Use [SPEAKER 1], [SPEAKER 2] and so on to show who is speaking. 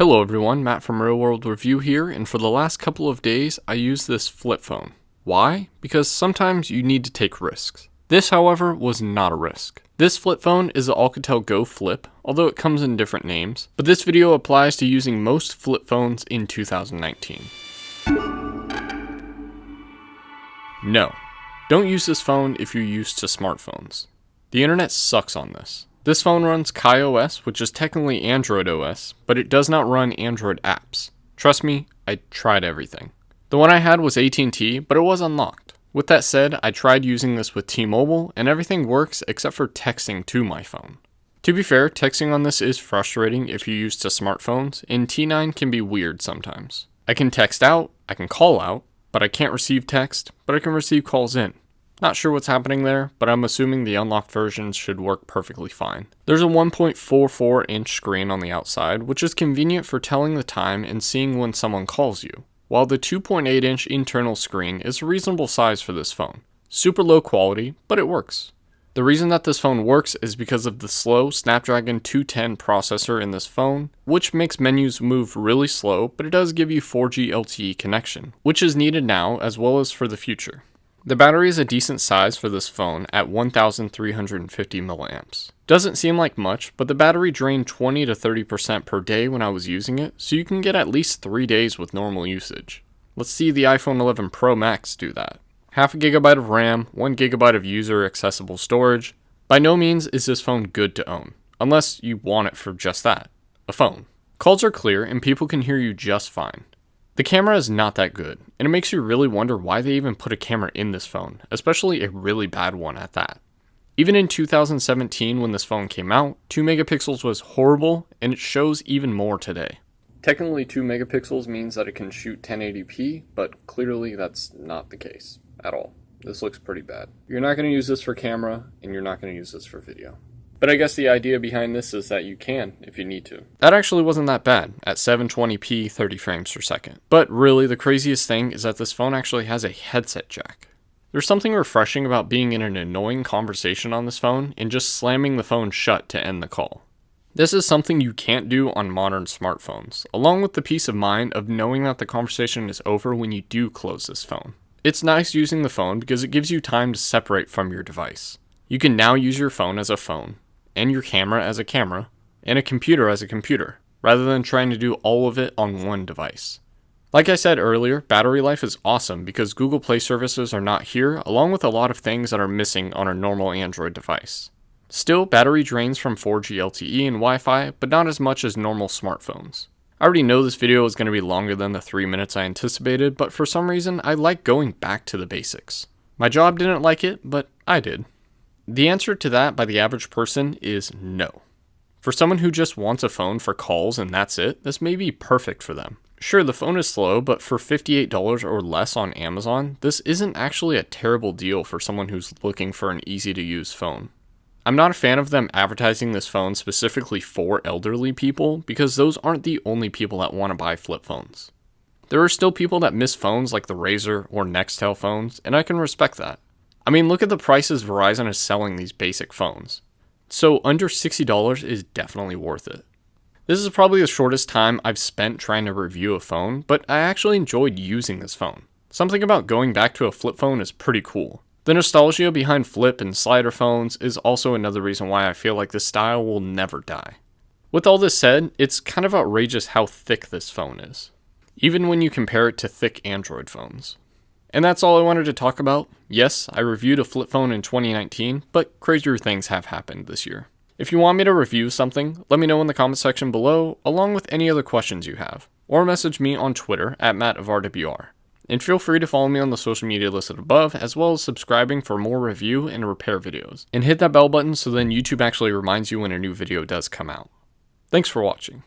[SPEAKER 1] Hello everyone, Matt from Real World Review here, and for the last couple of days I used this flip phone. Why? Because sometimes you need to take risks. This, however, was not a risk. This flip phone is the Alcatel Go Flip, although it comes in different names, but this video applies to using most flip phones in 2019. No, don't use this phone if you're used to smartphones. The internet sucks on this. This phone runs KaiOS, which is technically Android OS, but it does not run Android apps. Trust me, I tried everything. The one I had was AT&T, but it was unlocked. With that said, I tried using this with T-Mobile, and everything works except for texting to my phone. To be fair, texting on this is frustrating if you're used to smartphones, and T9 can be weird sometimes. I can text out, I can call out, but I can't receive text, but I can receive calls in. Not sure what's happening there, but I'm assuming the unlocked versions should work perfectly fine. There's a 1.44 inch screen on the outside, which is convenient for telling the time and seeing when someone calls you, while the 2.8 inch internal screen is a reasonable size for this phone. Super low quality, but it works. The reason that this phone works is because of the slow Snapdragon 210 processor in this phone, which makes menus move really slow, but it does give you 4G LTE connection, which is needed now as well as for the future. The battery is a decent size for this phone at 1,350 milliamps. Doesn't seem like much, but the battery drained 20 to 30% per day when I was using it, so you can get at least 3 days with normal usage. Let's see the iPhone 11 Pro Max do that. Half a gigabyte of RAM, 1 gigabyte of user accessible storage. By no means is this phone good to own, unless you want it for just that, a phone. Calls are clear and people can hear you just fine. The camera is not that good, and it makes you really wonder why they even put a camera in this phone, especially a really bad one at that. Even in 2017 when this phone came out, 2 megapixels was horrible, and it shows even more today. Technically 2 megapixels means that it can shoot 1080p, but clearly that's not the case at all. This looks pretty bad. You're not going to use this for camera, and you're not going to use this for video. But I guess the idea behind this is that you can if you need to. That actually wasn't that bad at 720p 30 frames per second. But really the craziest thing is that this phone actually has a headset jack. There's something refreshing about being in an annoying conversation on this phone and just slamming the phone shut to end the call. This is something you can't do on modern smartphones, along with the peace of mind of knowing that the conversation is over when you do close this phone. It's nice using the phone because it gives you time to separate from your device. You can now use your phone as a phone, and your camera as a camera, and a computer as a computer, rather than trying to do all of it on one device. Like I said earlier, battery life is awesome because Google Play services are not here, along with a lot of things that are missing on a normal Android device. Still, battery drains from 4G LTE and Wi-Fi, but not as much as normal smartphones. I already know this video is going to be longer than the 3 minutes I anticipated, but for some reason, I like going back to the basics. My job didn't like it, but I did. The answer to that by the average person is no. For someone who just wants a phone for calls and that's it, this may be perfect for them. Sure, the phone is slow, but for $58 or less on Amazon, this isn't actually a terrible deal for someone who's looking for an easy-to-use phone. I'm not a fan of them advertising this phone specifically for elderly people because those aren't the only people that want to buy flip phones. There are still people that miss phones like the Razr or Nextel phones, and I can respect that. I mean, look at the prices Verizon is selling these basic phones. So under $60 is definitely worth it. This is probably the shortest time I've spent trying to review a phone, but I actually enjoyed using this phone. Something about going back to a flip phone is pretty cool. The nostalgia behind flip and slider phones is also another reason why I feel like this style will never die. With all this said, it's kind of outrageous how thick this phone is, even when you compare it to thick Android phones. And that's all I wanted to talk about. Yes, I reviewed a flip phone in 2019, but crazier things have happened this year. If you want me to review something, let me know in the comment section below, along with any other questions you have, or message me on Twitter at MattofRWR. And feel free to follow me on the social media listed above, as well as subscribing for more review and repair videos. And hit that bell button so then YouTube actually reminds you when a new video does come out. Thanks for watching.